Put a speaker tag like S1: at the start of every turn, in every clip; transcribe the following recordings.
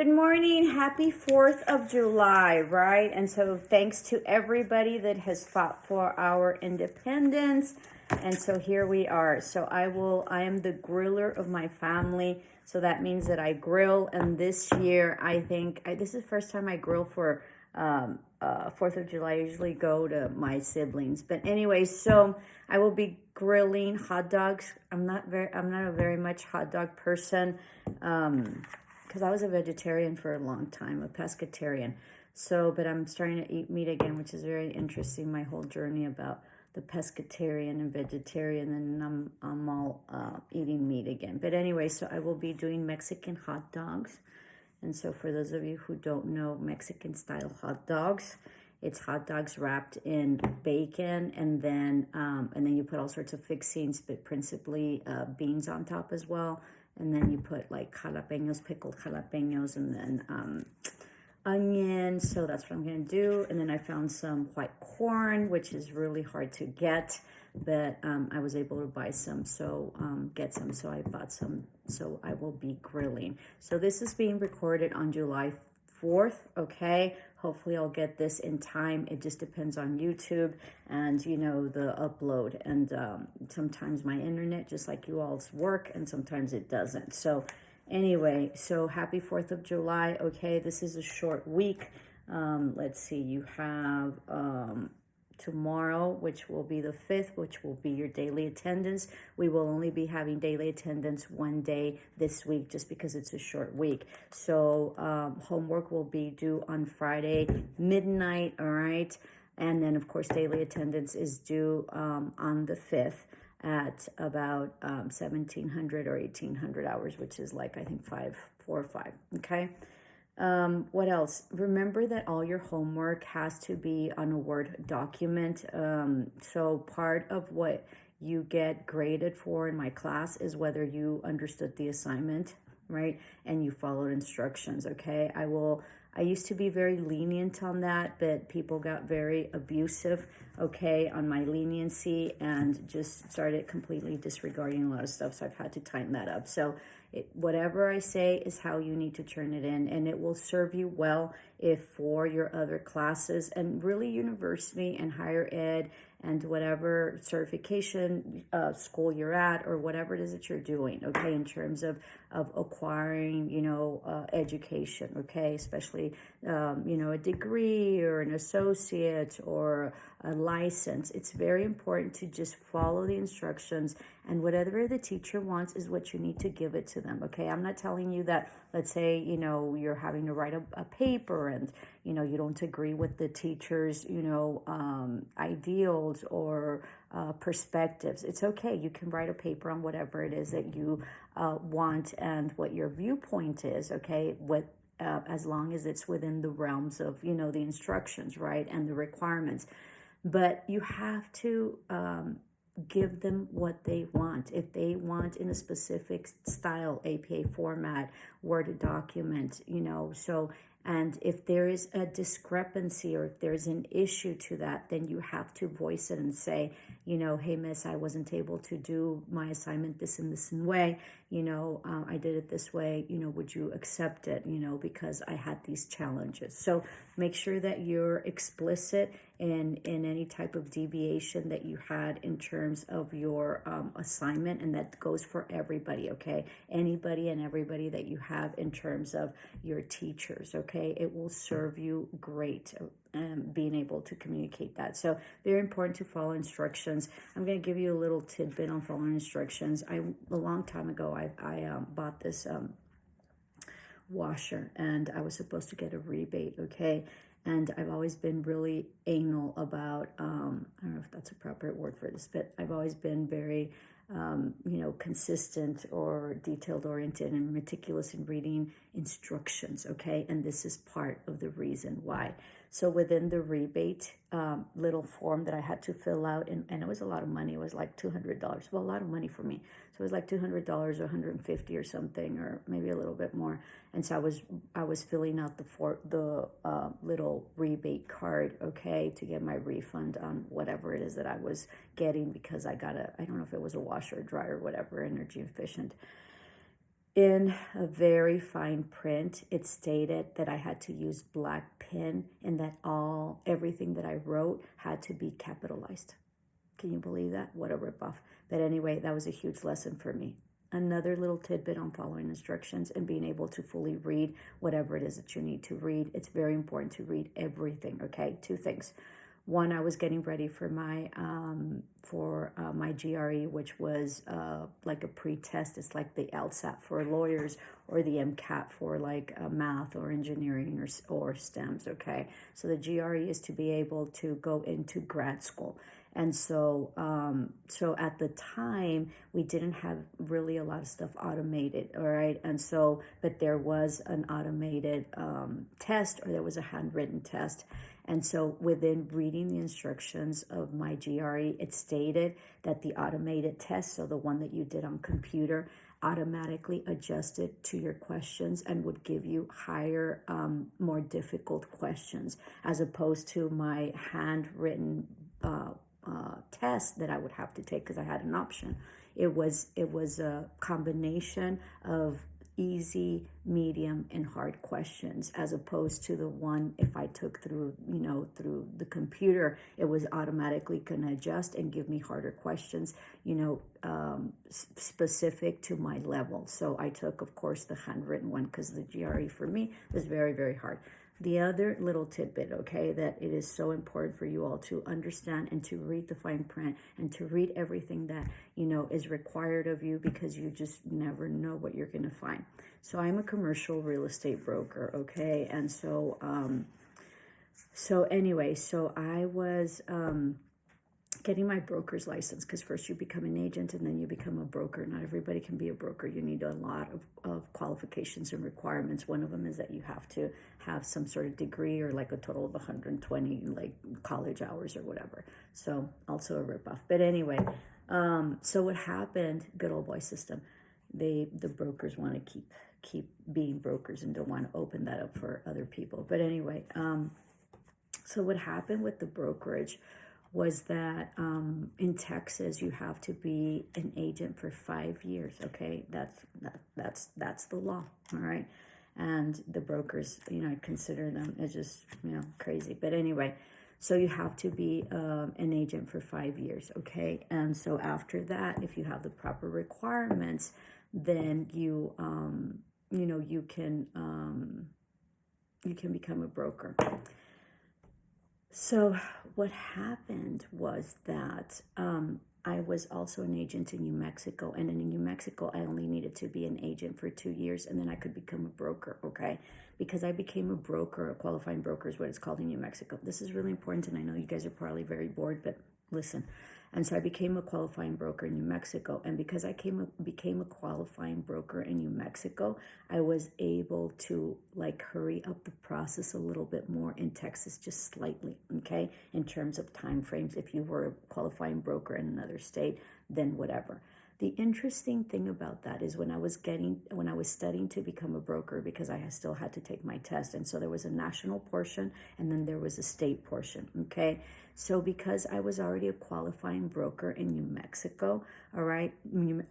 S1: Good morning. Happy 4th of July, right? And so thanks to everybody that has fought for our independence. And so here we are. So I am the griller of my family. So that means that I grill. And this year, this is the first time I grill for 4th of July. I usually go to my siblings. But anyway, so I will be grilling hot dogs. I'm not a very much hot dog person. Because I was a vegetarian for a long time, a pescatarian. So, but I'm starting to eat meat again, which is very interesting. My whole journey about the pescatarian and vegetarian, and I'm all eating meat again. But anyway, so I will be doing Mexican hot dogs. And so for those of you who don't know Mexican style hot dogs, it's hot dogs wrapped in bacon, and then you put all sorts of fixings, but principally beans on top as well. And then you put like jalapenos, pickled jalapenos, and then onions. So that's what I'm going to do. And then I found some white corn, which is really hard to get, but I was able to buy some, get some. So I bought some. So I will be grilling. So this is being recorded on July 4th, okay? Hopefully I'll get this in time. It just depends on YouTube and, the upload. And sometimes my internet, just like you all's, work, and sometimes it doesn't. So anyway, so happy 4th of July, okay? This is a short week. Let's see, you have tomorrow, which will be the 5th, which will be your daily attendance. We will only be having daily attendance one day this week just because it's a short week. So homework will be due on Friday midnight, all right? And then, of course, daily attendance is due on the 5th at about 1,700 or 1,800 hours, which is like, I think, 4 or 5, okay? What else? Remember that all your homework has to be on a Word document. So part of what you get graded for in my class is whether you understood the assignment, right? And you followed instructions, okay? I used to be very lenient on that, but people got very abusive, okay, on my leniency and just started completely disregarding a lot of stuff. So I've had to tighten that up. So whatever I say is how you need to turn it in, and it will serve you well if for your other classes and really university and higher ed and whatever certification school you're at or whatever it is that you're doing, okay, in terms of acquiring, education, okay, especially, a degree or an associate or a license. It's very important to just follow the instructions, and whatever the teacher wants is what you need to give it to them, okay? I'm not telling you that, let's say, you're having to write a paper and, you don't agree with the teacher's, ideals or perspectives. It's okay. You can write a paper on whatever it is that you want and what your viewpoint is, okay? As long as it's within the realms of, the instructions, right, and the requirements. But you have to give them what they want. If they want in a specific style, APA format, Word document, and if there is a discrepancy or if there's an issue to that, then you have to voice it and say, hey, miss, I wasn't able to do my assignment this and this way. I did it this way. Would you accept it? Because I had these challenges. So make sure that you're explicit in any type of deviation that you had in terms of your assignment, and that goes for everybody, okay? Anybody and everybody that you have in terms of your teachers, okay? It will serve you great being able to communicate that. So very important to follow instructions. I'm going to give you a little tidbit on following instructions. A long time ago, I bought this washer, and I was supposed to get a rebate, okay? And I've always been really anal about, I don't know if that's a proper word for this, but I've always been very, consistent or detailed oriented and meticulous in reading instructions, okay? And this is part of the reason why. So within the rebate little form that I had to fill out, and it was a lot of money. It was like $200. Well, a lot of money for me. So it was like $200 or $150 or something, or maybe a little bit more. And so I was filling out the little rebate card, okay, to get my refund on whatever it is that I was getting, because I don't know if it was a washer or dryer or whatever, energy efficient. In a very fine print, it stated that I had to use black pen and that everything that I wrote had to be capitalized. Can you believe that? What a ripoff. But anyway, that was a huge lesson for me. Another little tidbit on following instructions and being able to fully read whatever it is that you need to read. It's very important to read everything, okay? Two things. One, I was getting ready for my GRE, which was like a pre-test. It's like the LSAT for lawyers or the MCAT for like math or engineering or STEMs. Okay, so the GRE is to be able to go into grad school. And so, so at the time, we didn't have really a lot of stuff automated, all right? And so, but there was an automated test, or there was a handwritten test. And so within reading the instructions of my GRE, it stated that the automated test, so the one that you did on computer, automatically adjusted to your questions and would give you higher, more difficult questions, as opposed to my handwritten test that I would have to take because I had an option. It was a combination of easy, medium, and hard questions, as opposed to the one if I took through the computer, it was automatically going to adjust and give me harder questions, specific to my level. So I took, of course, the handwritten one because the GRE for me was very, very hard. The other little tidbit, okay, that it is so important for you all to understand and to read the fine print and to read everything that, is required of you, because you just never know what you're going to find. So I'm a commercial real estate broker, okay? And so, so I was getting my broker's license, because first you become an agent and then you become a broker. Not everybody can be a broker. You need a lot of qualifications and requirements. One of them is that you have to have some sort of degree or like a total of 120 like college hours or whatever. So also a ripoff. But anyway, so what happened, good old boy system, the brokers want to keep being brokers and don't want to open that up for other people. But anyway, so what happened with the brokerage was that in Texas you have to be an agent for 5 years. Okay, that's the law. All right, and the brokers, I consider them as just crazy. But anyway, so you have to be an agent for 5 years. Okay, and so after that, if you have the proper requirements, then you can become a broker. So what happened was that I was also an agent in New Mexico, and in New Mexico, I only needed to be an agent for 2 years, and then I could become a broker, okay? Because I became a broker, a qualifying broker is what it's called in New Mexico. This is really important, and I know you guys are probably very bored, but listen. And so I became a qualifying broker in New Mexico. And because I became a qualifying broker in New Mexico, I was able to hurry up the process a little bit more in Texas, just slightly, okay? In terms of time frames, if you were a qualifying broker in another state, then whatever. The interesting thing about that is when I was studying to become a broker, because I still had to take my test. And so there was a national portion and then there was a state portion, okay? So because I was already a qualifying broker in New Mexico, all right,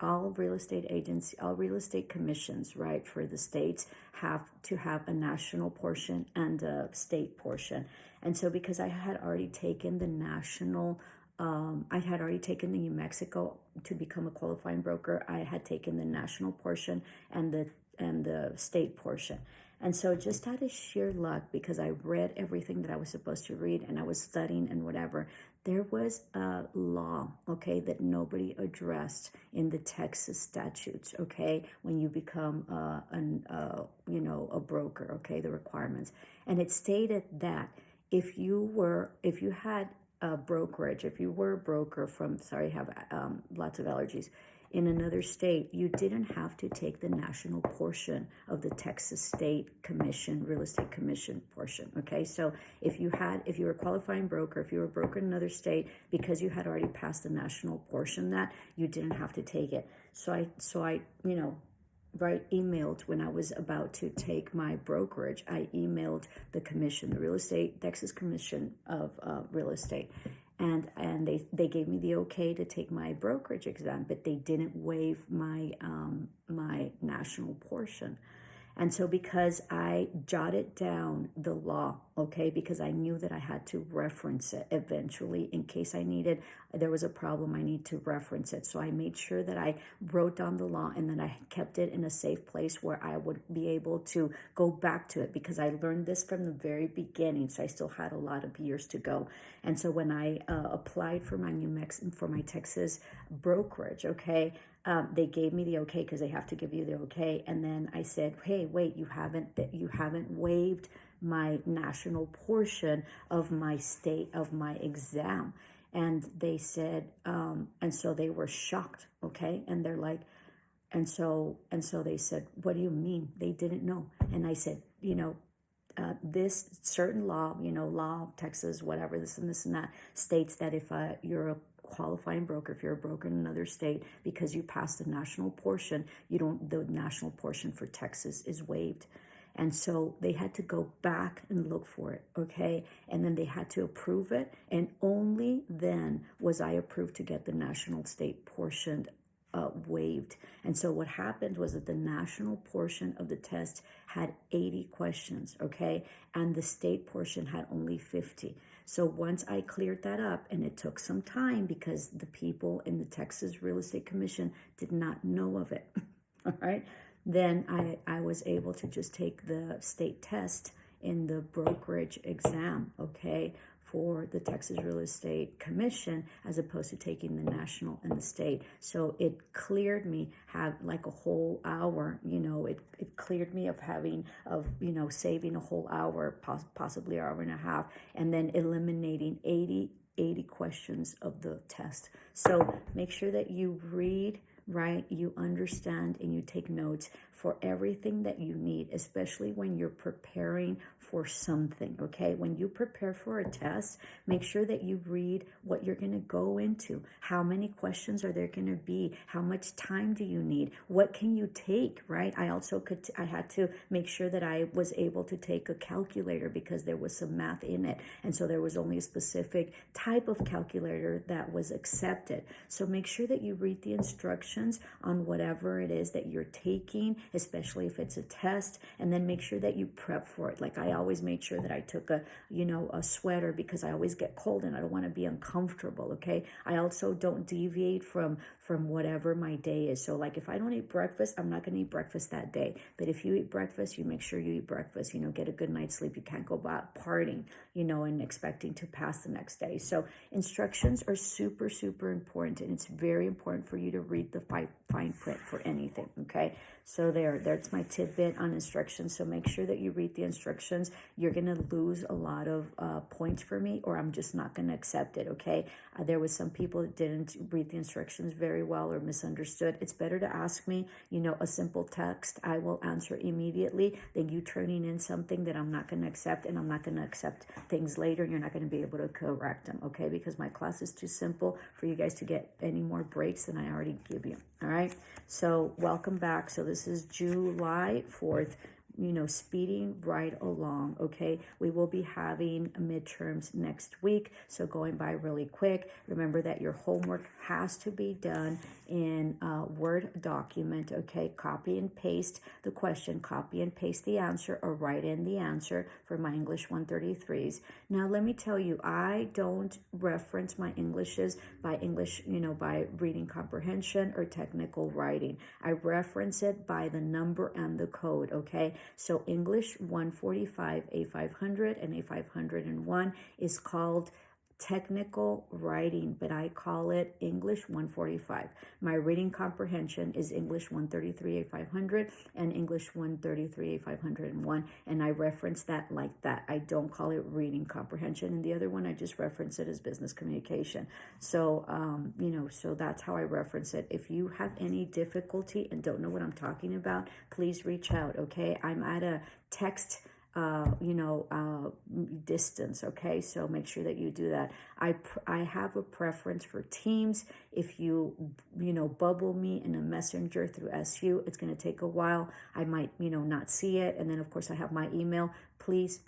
S1: all real estate agents, all real estate commissions, right, for the states have to have a national portion and a state portion. And so because I had already taken the national I had already taken the New Mexico to become a qualifying broker. I had taken the national portion and the state portion. And so just out of sheer luck, because I read everything that I was supposed to read and I was studying and whatever, there was a law, okay, that nobody addressed in the Texas statutes, okay, when you become a broker, okay, the requirements. And it stated that if you had a brokerage, if you were a broker from, sorry, I have lots of allergies, in another state, you didn't have to take the national portion of the Texas State Commission, Real Estate Commission portion, okay? So if you were a qualifying broker, if you were a broker in another state, because you had already passed the national portion, that you didn't have to take it. So I emailed when I was about to take my brokerage. I emailed the commission, the Texas Commission of Real Estate, and they gave me the okay to take my brokerage exam, but they didn't waive my my national portion. And so, because I jotted down the law, okay, because I knew that I had to reference it eventually in case there was a problem, I need to reference it. So I made sure that I wrote down the law, and then I kept it in a safe place where I would be able to go back to it, because I learned this from the very beginning. So I still had a lot of years to go. And so when I applied for my for my Texas brokerage, okay, they gave me the okay, because they have to give you the okay. And then I said, hey, wait, you haven't waived my national portion of my exam. And they said, and so they were shocked, okay, and they're like, and so they said, what do you mean? They didn't know. And I said, this certain law, law of Texas, whatever, this and that, states that if you're a qualifying broker, if you're a broker in another state, because you passed the national portion, the national portion for Texas is waived. And so they had to go back and look for it, okay? And then they had to approve it. And only then was I approved to get the national state portion waived. And so what happened was that the national portion of the test had 80 questions, okay? And the state portion had only 50. So once I cleared that up, and it took some time because the people in the Texas Real Estate Commission did not know of it, all right? Then I was able to just take the state test in the brokerage exam, okay, for the Texas Real Estate Commission, as opposed to taking the national and the state. So it cleared me, have like a whole hour, it cleared me of saving a whole hour, possibly an hour and a half, and then eliminating 80 questions of the test. So make sure that you read, right? You understand and you take notes for everything that you need, especially when you're preparing for something, okay? When you prepare for a test, make sure that you read what you're going to go into. How many questions are there going to be? How much time do you need? What can you take, right? I had to make sure that I was able to take a calculator, because there was some math in it. And so there was only a specific type of calculator that was accepted. So make sure that you read the instructions on whatever it is that you're taking, especially if it's a test, and then make sure that you prep for it. Like I always made sure that I took a sweater, because I always get cold and I don't want to be uncomfortable, okay? I also don't deviate from whatever my day is. So like if I don't eat breakfast, I'm not going to eat breakfast that day. But if you eat breakfast, you make sure you eat breakfast, get a good night's sleep. You can't go about partying, and expecting to pass the next day. So instructions are super, super important, and it's very important for you to read the fine print for anything, okay? So there's my tidbit on instructions. So make sure that you read the instructions. You're going to lose a lot of points for me, or I'm just not going to accept it, okay? There was some people that didn't read the instructions very well or misunderstood. It's better to ask me, a simple text. I will answer immediately than you turning in something that I'm not going to accept, and I'm not going to accept things later, and you're not going to be able to correct them, okay? Because my class is too simple for you guys to get any more breaks than I already give you, all right? So welcome back. So this is July 4th. Speeding right along, okay? We will be having midterms next week, so going by really quick. Remember that your homework has to be done in a Word document, okay? Copy and paste the question, copy and paste the answer, or write in the answer for my English 133s. Now, let me tell you, I don't reference my Englishes by by reading comprehension or technical writing. I reference it by the number and the code, okay? So English 145, A500, and A501 is called technical writing, but I call it English 145. My reading comprehension is English 133, A500, and English 133, A501, and I reference that like that. I don't call it reading comprehension, and the other one, I just reference it as business communication. So, so that's how I reference it. If you have any difficulty and don't know what I'm talking about, please reach out, okay? I'm at a text distance. Okay, so make sure that you do that. I have a preference for teams. If you bubble me in a messenger through SU, it's going to take a while. I might not see it, and then of course I have my email. Please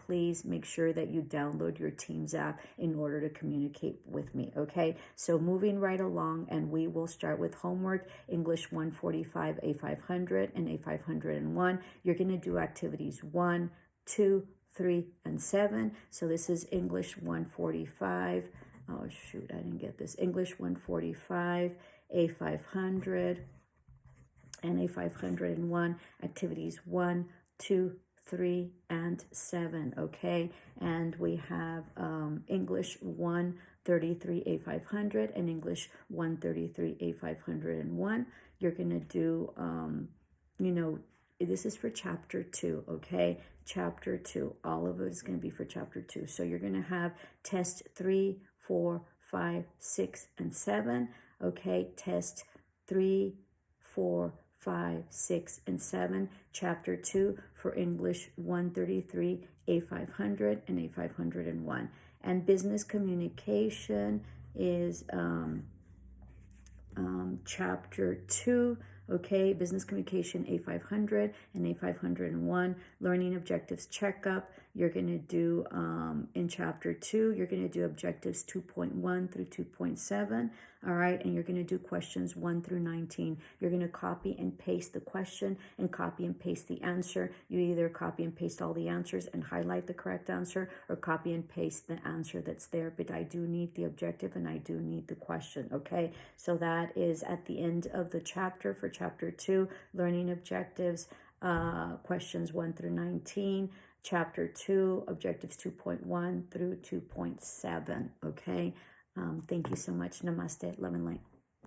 S1: make sure that you download your Teams app in order to communicate with me. Okay, so moving right along, and we will start with homework. English 145, A500 and A501. You're going to do activities 1, 2, 3, and 7. So this is English 145. Oh shoot, I didn't get this. English 145, A500, and A501. Activities 1, 2, 3, and 7. Okay, and we have English 133, A500, and English 133, A501. You're gonna do this is for chapter 2, okay? Chapter 2, all of it is going to be for chapter 2. So you're going to have test 3, 4, 5, 6, and 7, okay? Test 3, 4, 5, 6, and 7, chapter 2 for English 133, A500, and A501. And business communication is chapter 2. Okay, business communication A500 and A501, learning objectives checkup. You're going to do in chapter 2, you're going to do objectives 2.1 through 2.7. All right, and you're going to do questions 1 through 19. You're going to copy and paste the question and copy and paste the answer. You either copy and paste all the answers and highlight the correct answer, or copy and paste the answer that's there. But I do need the objective and I do need the question. Okay, so that is at the end of the chapter for chapter 2, learning objectives, questions 1 through 19. Chapter 2, objectives 2.1 through 2.7. Okay, thank you so much. Namaste. Love and light.